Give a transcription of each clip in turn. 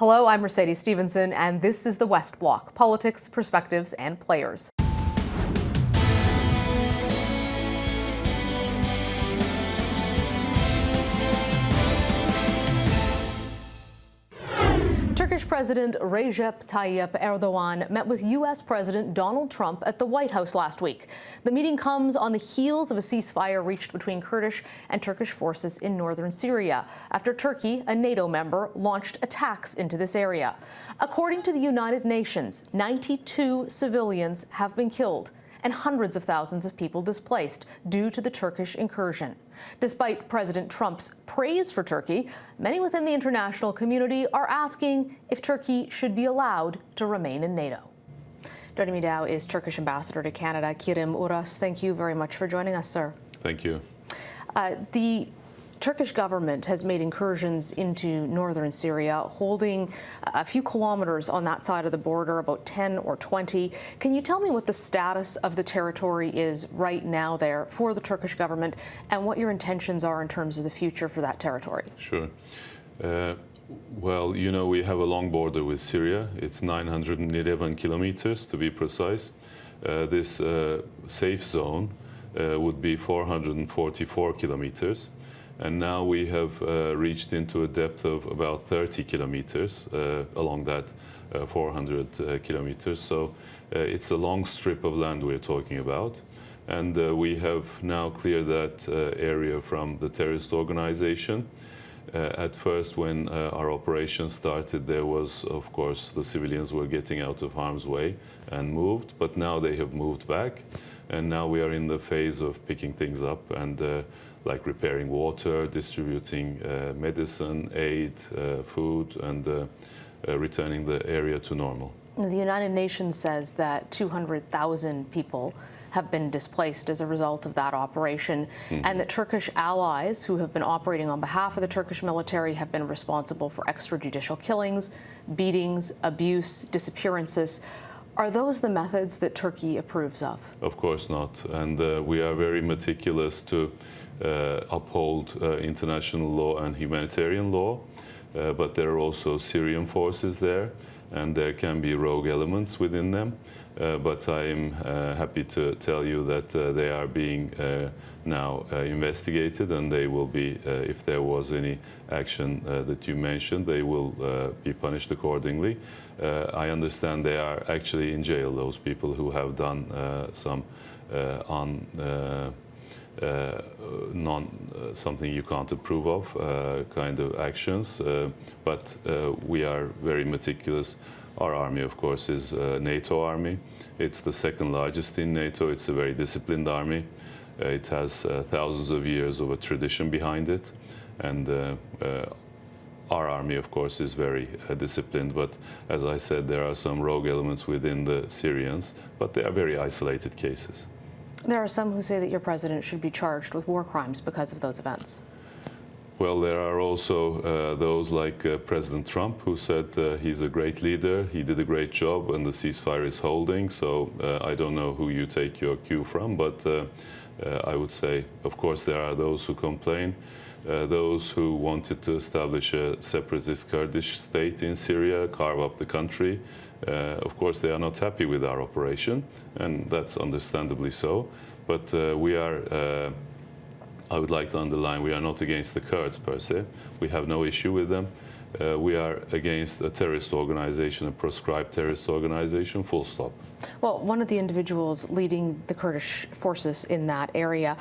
Hello, I'm Mercedes Stephenson, and this is the West Block, politics, perspectives, and players. Turkish President Recep Tayyip Erdogan met with U.S. President Donald Trump at the White House last week. The meeting comes on the heels of a ceasefire reached between Kurdish and Turkish forces in northern Syria, after Turkey, a NATO member, launched attacks into this area. According to the United Nations, 92 civilians have been killed and hundreds of thousands of people displaced due to the Turkish incursion. Despite President Trump's praise for Turkey, many within the international community are asking if Turkey should be allowed to remain in NATO. Joining me now is Turkish Ambassador to Canada, Kerim Uras. Thank you very much for joining us, sir. Thank you. The Turkish government has made incursions into northern Syria, holding a few kilometers on that side of the border, about 10 or 20. Can you tell me what the status of the territory is right now there for the Turkish government and what your intentions are in terms of the future for that territory? Sure. Well, you know, we have a long border with Syria. It's 911 kilometers to be precise. This safe zone would be 444 kilometers. And now we have reached into a depth of about 30 kilometers along that 400 kilometers. So it's a long strip of land we're talking about. And we have now cleared that area from the terrorist organization. At first, when our operation started, there was, of course, the civilians were getting out of harm's way and moved. But now they have moved back. And now we are in the phase of picking things up and like repairing water, distributing medicine, aid, food, and returning the area to normal. The United Nations says that 200,000 people have been displaced as a result of that operation, and that Turkish allies who have been operating on behalf of the Turkish military have been responsible for extrajudicial killings, beatings, abuse, disappearances. Are those the methods that Turkey approves of? Of course not. And we are very meticulous to uphold international law and humanitarian law. But there are also Syrian forces there, and there can be rogue elements within them. But I am happy to tell you that they are being now investigated, and they will be, if there was any action that you mentioned, they will be punished accordingly. I understand they are actually in jail, those people who have done some something you can't approve of kind of actions. But we are very meticulous. Our army, of course, is a NATO army. It's the second largest in NATO. It's a very disciplined army. It has thousands of years of a tradition behind it. And our army, of course, is very disciplined. But as I said, there are some rogue elements within the Syrians, but they are very isolated cases. There are some who say that your president should be charged with war crimes because of those events. Well, there are also those like President Trump, who said he's a great leader, he did a great job, and the ceasefire is holding. So I don't know who you take your cue from, but I would say, of course, there are those who complain, those who wanted to establish a separatist Kurdish state in Syria, carve up the country. Of course, they are not happy with our operation, and that's understandably so. But we are, I would like to underline, we are not against the Kurds per se. We have no issue with them. We are against a terrorist organization, a proscribed terrorist organization, full stop. Well, one of the individuals leading the Kurdish forces in that area,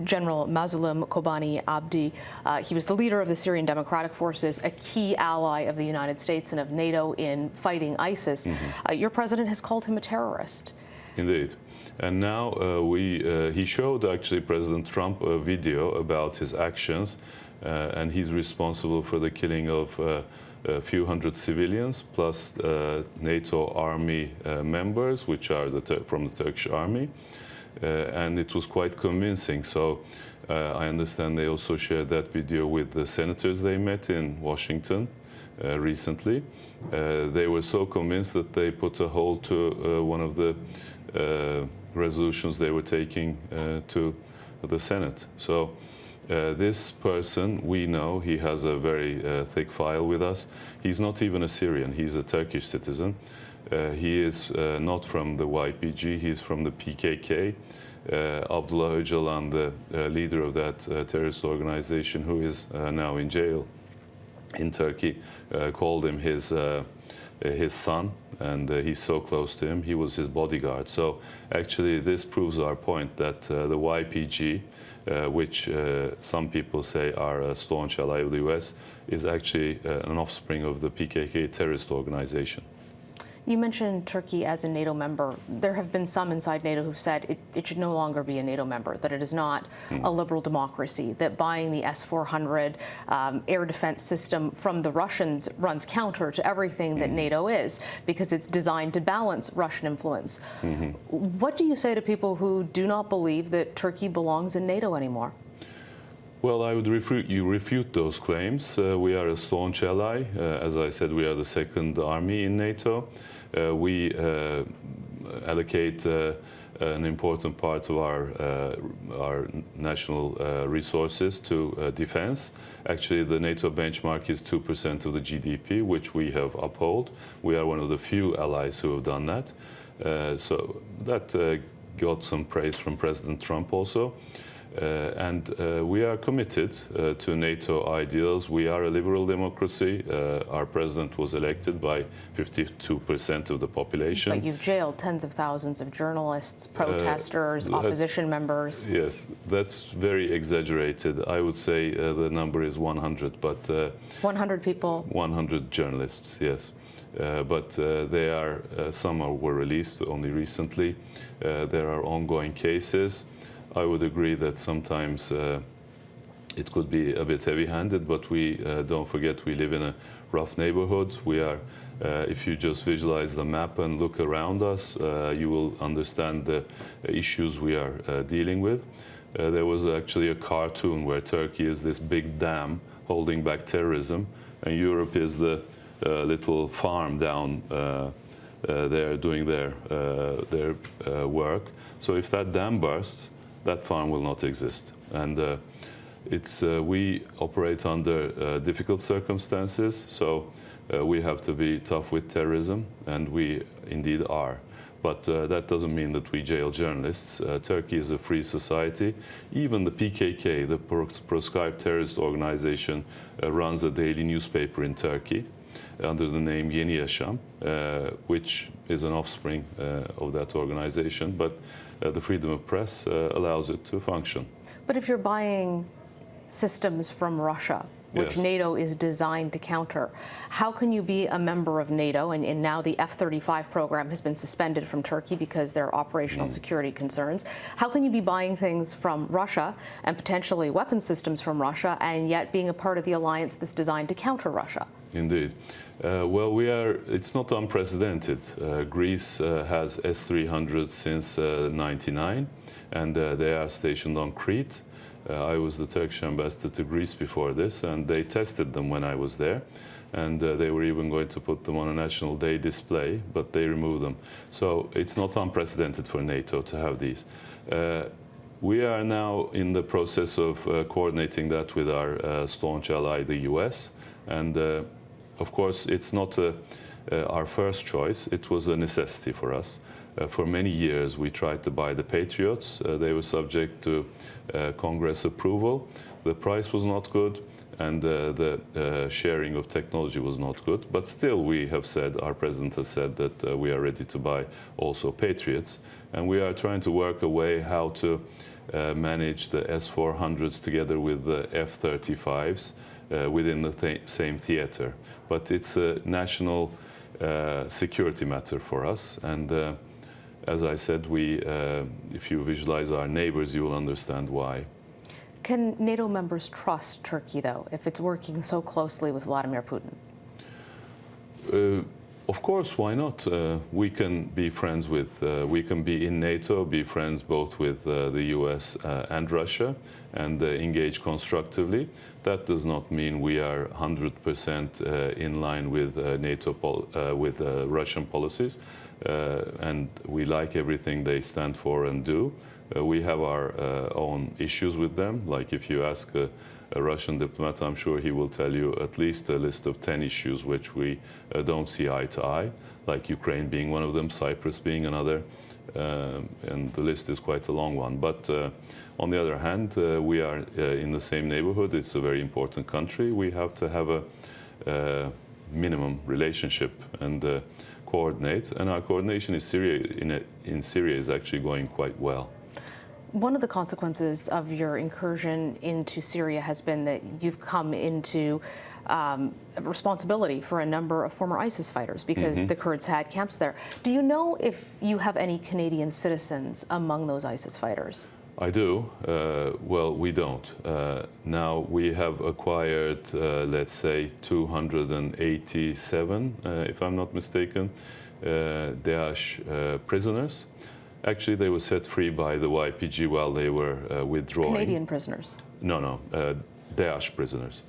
General Mazlum Kobani Abdi, he was the leader of the Syrian Democratic Forces, a key ally of the United States and of NATO in fighting ISIS. Your president has called him a terrorist. Indeed. And now he showed actually President Trump a video about his actions, and he's responsible for the killing of a few hundred civilians, plus NATO army members, which are from the Turkish army. And it was quite convincing. So I understand they also shared that video with the senators they met in Washington recently. They were so convinced that they put a hold to one of the resolutions they were taking to the Senate. So This person, we know, he has a very thick file with us. He's not even a Syrian, he's a Turkish citizen. He is not from the YPG, he's from the PKK. Abdullah Öcalan, the leader of that terrorist organization, who is now in jail in Turkey, called him his son, and he's so close to him. He was his bodyguard. So actually this proves our point that the YPG, which some people say are a staunch ally of the US, is actually an offspring of the PKK terrorist organization. You mentioned Turkey as a NATO member. There have been some inside NATO who've said it should no longer be a NATO member, that it is not a liberal democracy, that buying the S-400 air defense system from the Russians runs counter to everything that NATO is, because it's designed to balance Russian influence. What do you say to people who do not believe that Turkey belongs in NATO anymore? Well, I would refute those claims. We are a staunch ally. As I said, we are the second army in NATO. We allocate an important part of our national resources to defense. Actually, the NATO benchmark is 2% of the GDP, which we have upheld. We are one of the few allies who have done that. So that got some praise from President Trump also. And we are committed to NATO ideals. We are a liberal democracy. Our president was elected by 52% of the population. But you've jailed tens of thousands of journalists, protesters, opposition members. Yes, that's very exaggerated. I would say the number is 100, but 100 people? 100 journalists, yes. But they are, some were released only recently. There are ongoing cases. I would agree that sometimes it could be a bit heavy-handed, but we don't forget we live in a rough neighborhood. We are, if you just visualize the map and look around us, you will understand the issues we are dealing with. There was actually a cartoon where Turkey is this big dam holding back terrorism, and Europe is the little farm down there doing their work. So if that dam bursts, that farm will not exist. And we operate under difficult circumstances, so we have to be tough with terrorism, and we indeed are. But that doesn't mean that we jail journalists. Turkey is a free society. Even the PKK, the proscribed terrorist organization, runs a daily newspaper in Turkey under the name Yeni Yaşam, which is an offspring of that organization. But the freedom of press allows it to function. But if you're buying systems from Russia, which Yes. NATO is designed to counter, how can you be a member of NATO, and now the F-35 program has been suspended from Turkey because there are operational security concerns, how can you be buying things from Russia and potentially weapon systems from Russia, and yet being a part of the alliance that's designed to counter Russia? Indeed. Well, it's not unprecedented. Greece has S-300 since '99, and they are stationed on Crete. I was the Turkish ambassador to Greece before this, and they tested them when I was there. And they were even going to put them on a National Day display, but they removed them. So it's not unprecedented for NATO to have these. We are now in the process of coordinating that with our staunch ally, the US. And of course, it's not our first choice. It was a necessity for us. For many years, we tried to buy the Patriots. They were subject to Congress approval. The price was not good, and the sharing of technology was not good. But still, we have said, our president has said that we are ready to buy also Patriots. And we are trying to work a way how to manage the S-400s together with the F-35s within the same theater. But it's a national security matter for us. And as I said, if you visualize our neighbors, you will understand why. Can NATO members trust Turkey, though, if it's working so closely with Vladimir Putin? Of course, why not? We can be friends with, we can be in NATO, be friends both with the US and Russia, and engage constructively. That does not mean we are 100% in line with NATO, with Russian policies, and we like everything they stand for and do. We have our own issues with them. Like if you ask a Russian diplomat, I'm sure he will tell you at least a list of 10 issues which we don't see eye to eye, like Ukraine being one of them, Cyprus being another, and the list is quite a long one. But on the other hand, we are in the same neighborhood. It's a very important country. We have to have a minimum relationship and coordinate, and our coordination in Syria is actually going quite well. One of the consequences of your incursion into Syria has been that you've come into responsibility for a number of former ISIS fighters because the Kurds had camps there. Do you know if you have any Canadian citizens among those ISIS fighters? I do. Well, we don't. Now we have acquired, let's say, 287, if I'm not mistaken, Daesh prisoners. Actually, they were set free by the YPG while they were withdrawing. Canadian prisoners? No, Daesh prisoners.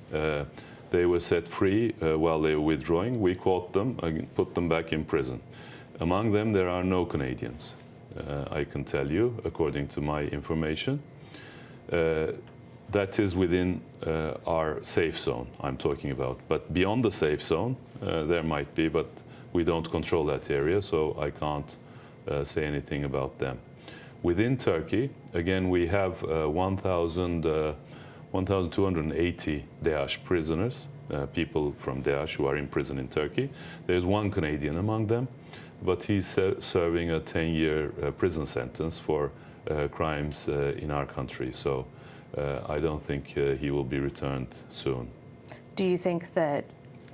They were set free while they were withdrawing. We caught them and put them back in prison. Among them, there are no Canadians. I can tell you, according to my information. That is within our safe zone I'm talking about. But beyond the safe zone, there might be, but we don't control that area, so I can't say anything about them. Within Turkey, again, we have 1,280 Daesh prisoners, people from Daesh who are in prison in Turkey. There's one Canadian among them, but he's serving a 10-year prison sentence for crimes in our country. So I don't think he will be returned soon. Do you think that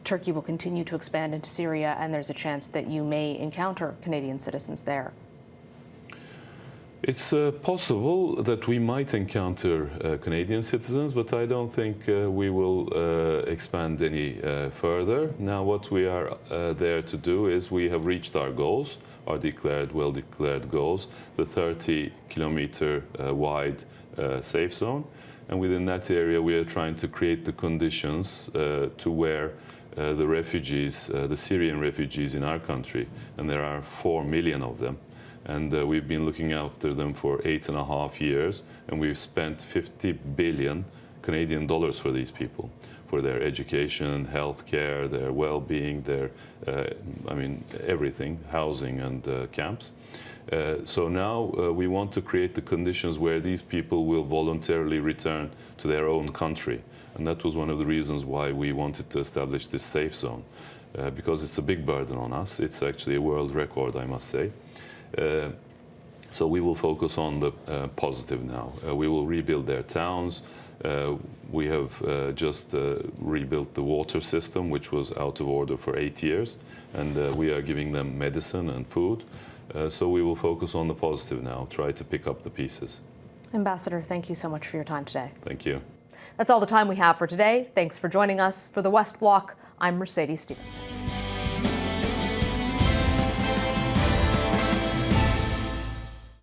Turkey will continue to expand into Syria and there's a chance that you may encounter Canadian citizens there? It's possible that we might encounter Canadian citizens, but I don't think we will expand any further. Now, what we are there to do is we have reached our goals, our well-declared goals, the 30-kilometer wide safe zone. And within that area, we are trying to create the conditions to where the refugees, the Syrian refugees in our country, and there are 4 million of them, and we've been looking after them for 8.5 years, and we've spent 50 billion Canadian dollars for these people, for their education, health care, their well-being, their, everything, housing and camps. So now we want to create the conditions where these people will voluntarily return to their own country. And that was one of the reasons why we wanted to establish this safe zone, because it's a big burden on us. It's actually a world record, I must say. So we will focus on the positive now. We will rebuild their towns. We have just rebuilt the water system, which was out of order for 8 years, and we are giving them medicine and food. So we will focus on the positive now, try to pick up the pieces. Ambassador, thank you so much for your time today. Thank you. That's all the time we have for today. Thanks for joining us. For the West Block, I'm Mercedes Stephenson.